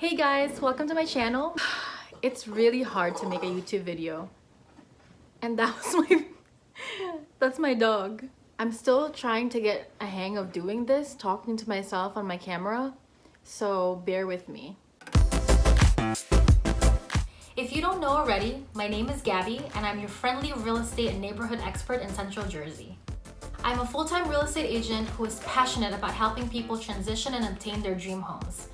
Hey guys, welcome to my channel. It's really hard to make a YouTube video. And that's my dog. I'm still trying to get a hang of doing this, talking to myself on my camera, so bear with me. If you don't know already, my name is Gabby and I'm your friendly real estate and neighborhood expert in Central Jersey. I'm a full-time real estate agent who is passionate about helping people transition and obtain their dream homes.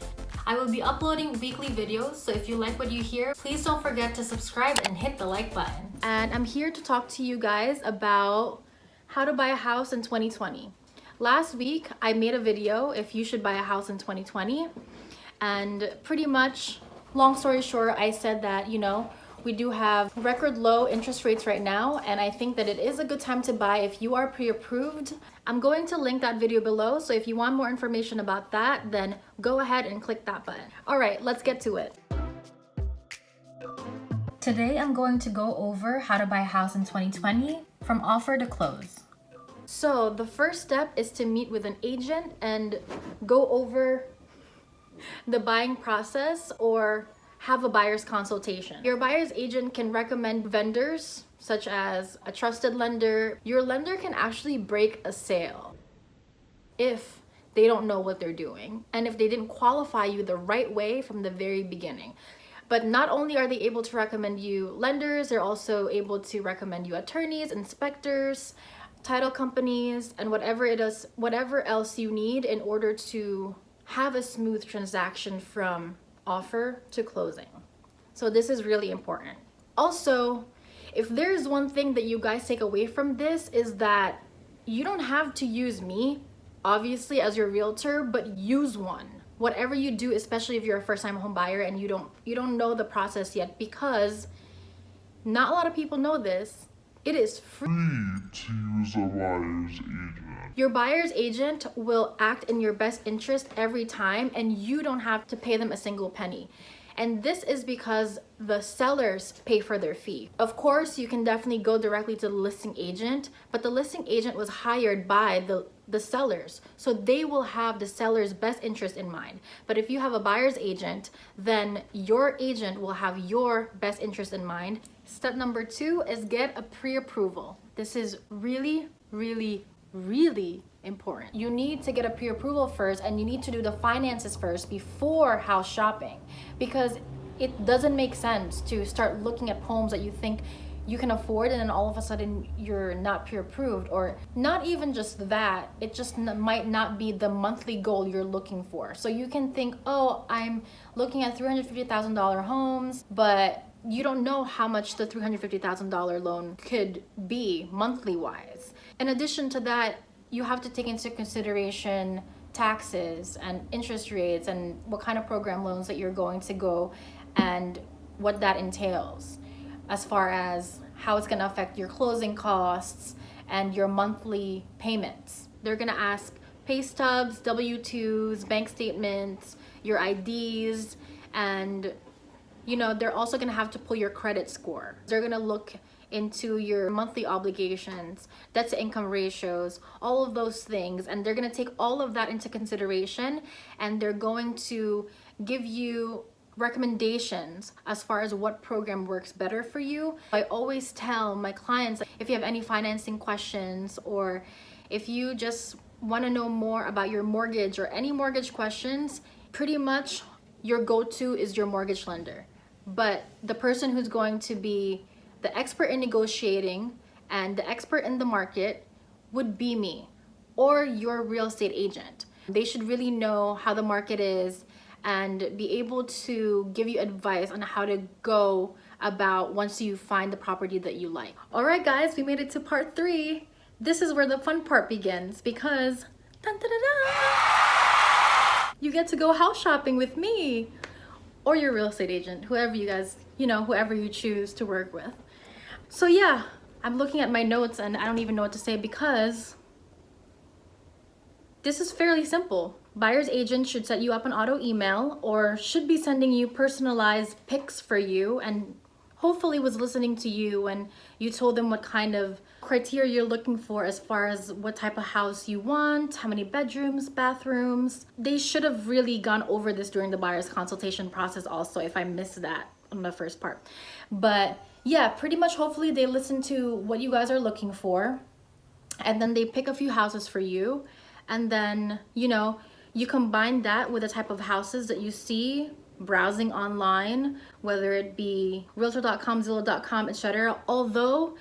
I will be uploading weekly videos, so if you like what you hear, please don't forget to subscribe and hit the like button. And I'm here to talk to you guys about how to buy a house in 2020. Last week, I made a video if you should buy a house in 2020, and pretty much, long story short, I said that, we do have record low interest rates right now, and I think that it is a good time to buy if you are pre-approved. I'm going to link that video below, so if you want more information about that, then go ahead and click that button. All right, let's get to it. Today, I'm going to go over how to buy a house in 2020 from offer to close. So the first step is to meet with an agent and go over the buying process or have a buyer's consultation. Your buyer's agent can recommend vendors such as a trusted lender. Your lender can actually break a sale if they don't know what they're doing and if they didn't qualify you the right way from the very beginning. But not only are they able to recommend you lenders, they're also able to recommend you attorneys, inspectors, title companies, and whatever else you need in order to have a smooth transaction from offer to closing. So this is really important. Also, if there's one thing that you guys take away from this is that you don't have to use me, obviously, as your realtor, but use one. Whatever you do, especially if you're a first-time home buyer and you don't know the process yet, because not a lot of people know this, it is free to use a buyer's agent. Your buyer's agent will act in your best interest every time, and you don't have to pay them a single penny. And this is because the sellers pay for their fee. Of course, you can definitely go directly to the listing agent, but the listing agent was hired by the sellers, so they will have the seller's best interest in mind. But if you have a buyer's agent, then your agent will have your best interest in mind. Step number 2 is get a pre-approval. This is really, really, really important. You need to get a pre-approval first, and you need to do the finances first before house shopping, because it doesn't make sense to start looking at homes that you think you can afford and then all of a sudden you're not pre-approved, or not even just that, it just might not be the monthly goal you're looking for. So you can think, oh, I'm looking at $350,000 homes, but you don't know how much the $350,000 loan could be monthly wise. In addition to that, you have to take into consideration taxes and interest rates and what kind of program loans that you're going to go and what that entails, as far as how it's going to affect your closing costs and your monthly payments. They're going to ask pay stubs, W-2s, bank statements, your IDs, and they're also going to have to pull your credit score. They're going to look into your monthly obligations, debt to income ratios, all of those things, and they're going to take all of that into consideration, and they're going to give you recommendations as far as what program works better for you. I always tell my clients, if you have any financing questions, or if you just want to know more about your mortgage or any mortgage questions, pretty much your go-to is your mortgage lender. But the person who's going to be the expert in negotiating and the expert in the market would be me or your real estate agent. They should really know how the market is and be able to give you advice on how to go about once you find the property that you like. All right, guys, we made it to part 3. This is where the fun part begins, because dun, dun, dun, dun, you get to go house shopping with me or your real estate agent, whoever you guys, whoever you choose to work with. So yeah, I'm looking at my notes and I don't even know what to say, because this is fairly simple. Buyer's agent should set you up an auto email or should be sending you personalized pics for you and hopefully was listening to you when you told them what kind of criteria you're looking for as far as what type of house you want, how many bedrooms, bathrooms. They should have really gone over this during the buyer's consultation process also, if I missed that on the first part. But yeah, pretty much hopefully they listen to what you guys are looking for, and then they pick a few houses for you, and then you combine that with the type of houses that you see browsing online, whether it be Realtor.com, Zillow.com, etc. Although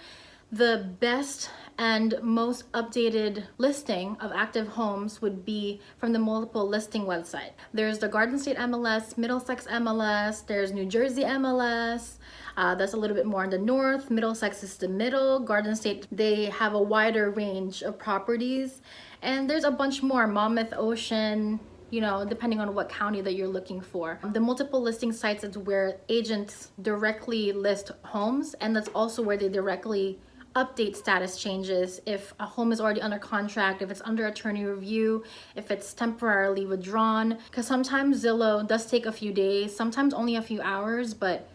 the best and most updated listing of active homes would be from the multiple listing website. There's the Garden State MLS, Middlesex MLS, there's New Jersey MLS. That's a little bit more in the north. Middlesex is the middle. Garden State, they have a wider range of properties. And there's a bunch more, Monmouth, Ocean, depending on what county that you're looking for. The multiple listing sites is where agents directly list homes, and that's also where they directly update status changes if a home is already under contract, if it's under attorney review, if it's temporarily withdrawn. Because sometimes Zillow does take a few days, sometimes only a few hours, but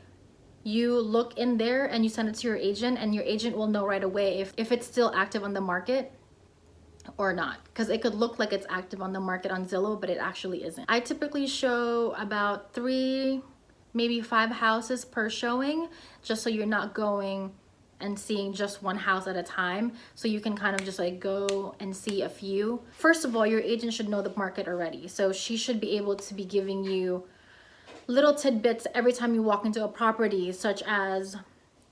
you look in there and you send it to your agent, and your agent will know right away if it's still active on the market or not, because it could look like it's active on the market on Zillow, but it actually isn't. I typically show about 3, maybe 5 houses per showing, just so you're not going and seeing just one house at a time, so you can kind of just like go and see a few. First of all, your agent should know the market already, so she should be able to be giving you little tidbits every time you walk into a property, such as,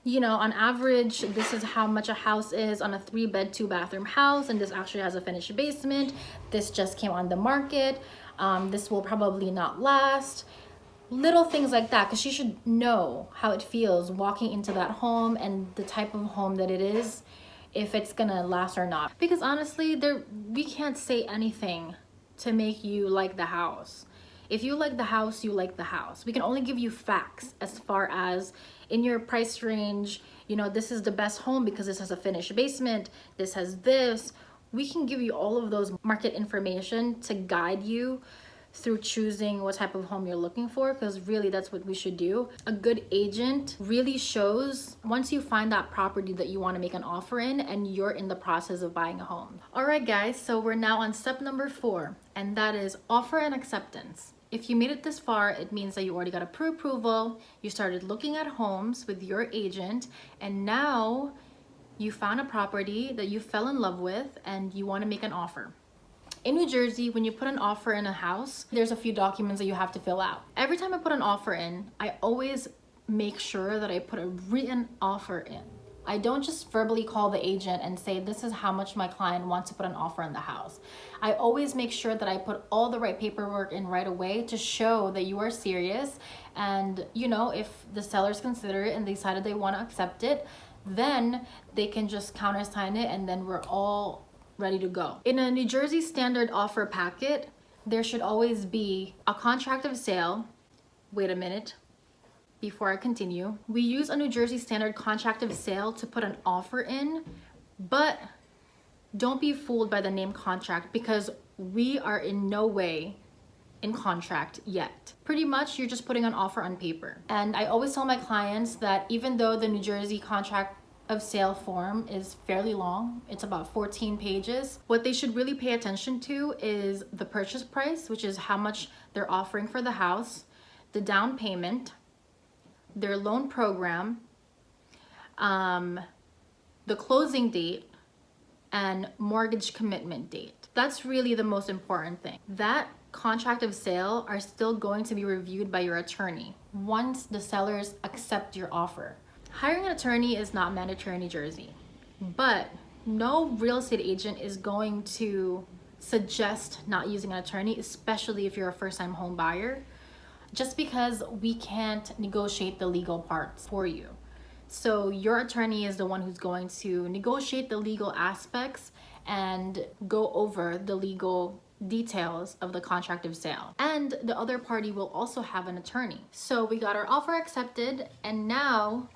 on average, this is how much a house is on a 3-bed, 2-bathroom house, and this actually has a finished basement. This just came on the market. This will probably not last. Little things like that, because she should know how it feels walking into that home and the type of home that it is, if it's gonna last or not. Because honestly, we can't say anything to make you like the house. If you like the house, you like the house. We can only give you facts as far as in your price range, this is the best home because this has a finished basement, this has this. We can give you all of those market information to guide you through choosing what type of home you're looking for, because really that's what we should do. A good agent really shows once you find that property that you want to make an offer in and you're in the process of buying a home. All right guys, so we're now on step number 4, and that is offer and acceptance. If you made it this far, it means that you already got a pre-approval, you started looking at homes with your agent, and now you found a property that you fell in love with and you want to make an offer. In New Jersey, when you put an offer in a house, there's a few documents that you have to fill out. Every time I put an offer in, I always make sure that I put a written offer in. I don't just verbally call the agent and say, this is how much my client wants to put an offer in the house. I always make sure that I put all the right paperwork in right away to show that you are serious. And if the sellers consider it and they decided they want to accept it, then they can just countersign it, and then we're all ready to go. In a New Jersey standard offer packet, there should always be a contract of sale. Wait a minute. Before I continue, we use a New Jersey standard contract of sale to put an offer in, but don't be fooled by the name contract, because we are in no way in contract yet. Pretty much you're just putting an offer on paper. And I always tell my clients that even though the New Jersey contract of sale form is fairly long, it's about 14 pages, what they should really pay attention to is the purchase price, which is how much they're offering for the house, the down payment, their loan program, the closing date, and mortgage commitment date. That's really the most important thing. That contract of sale are still going to be reviewed by your attorney once the sellers accept your offer. Hiring an attorney is not mandatory in New Jersey, but no real estate agent is going to suggest not using an attorney, especially if you're a first-time home buyer, just because we can't negotiate the legal parts for you. So your attorney is the one who's going to negotiate the legal aspects and go over the legal details of the contract of sale. And the other party will also have an attorney. So we got our offer accepted, and now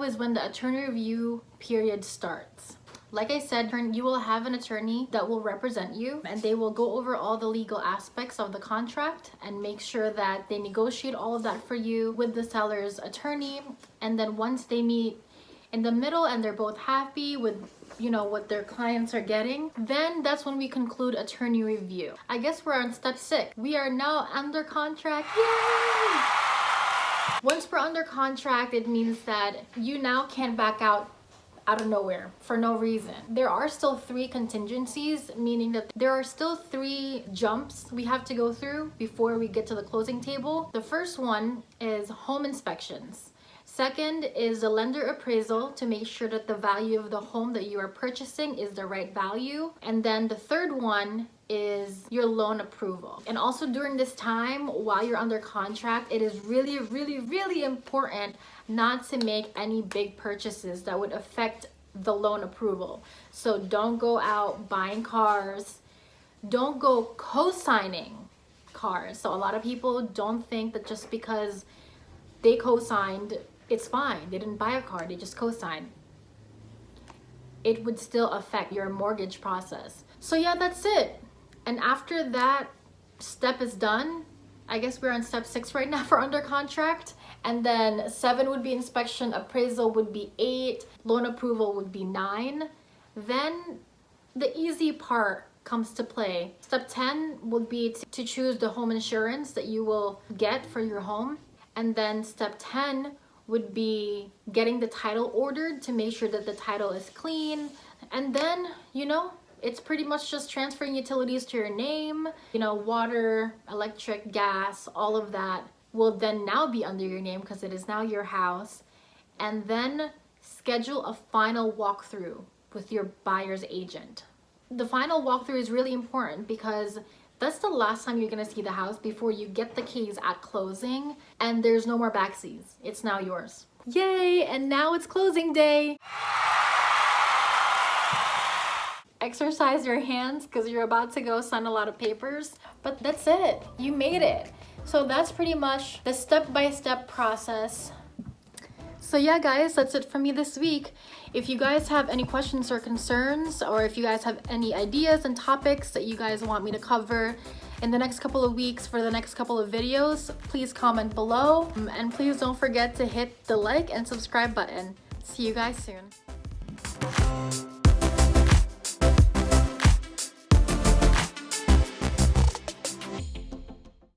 is when the attorney review period starts. Like I said, you will have an attorney that will represent you, and they will go over all the legal aspects of the contract and make sure that they negotiate all of that for you with the seller's attorney. And then once they meet in the middle and they're both happy with, you know, what their clients are getting, then that's when we conclude attorney review. I guess we're on step 6. We are now under contract. Yay! Once we're under contract, it means that you now can't back out of nowhere for no reason. There are still 3 contingencies, meaning that there are still 3 jumps we have to go through before we get to the closing table. The first one is home inspections. Second is the lender appraisal to make sure that the value of the home that you are purchasing is the right value. And then the third one is your loan approval. And also during this time, while you're under contract, it is really, really, really important not to make any big purchases that would affect the loan approval. So don't go out buying cars. Don't go co-signing cars. So a lot of people don't think that just because they co-signed, it's fine. They didn't buy a car, they just co-signed. It would still affect your mortgage process. So yeah, that's it. And after that step is done, I guess we're on step 6 right now for under contract. And then 7 would be inspection, appraisal would be 8, loan approval would be 9. Then the easy part comes to play. Step 10 would be to choose the home insurance that you will get for your home. And then step 10 would be getting the title ordered to make sure that the title is clean. And then, you know, it's pretty much just transferring utilities to your name. You know, water, electric, gas, all of that will then now be under your name because it is now your house. And then schedule a final walkthrough with your buyer's agent. The final walkthrough is really important because that's the last time you're gonna see the house before you get the keys at closing, and there's no more backseas. It's now yours. Yay! And now it's closing day. Exercise your hands because you're about to go sign a lot of papers, but that's it. You made it. So that's pretty much the step-by-step process. So yeah, guys, that's it for me this week. If you guys have any questions or concerns, or if you guys have any ideas and topics that you guys want me to cover in the next couple of weeks for the next couple of videos, please comment below. And please don't forget to hit the like and subscribe button. See you guys soon.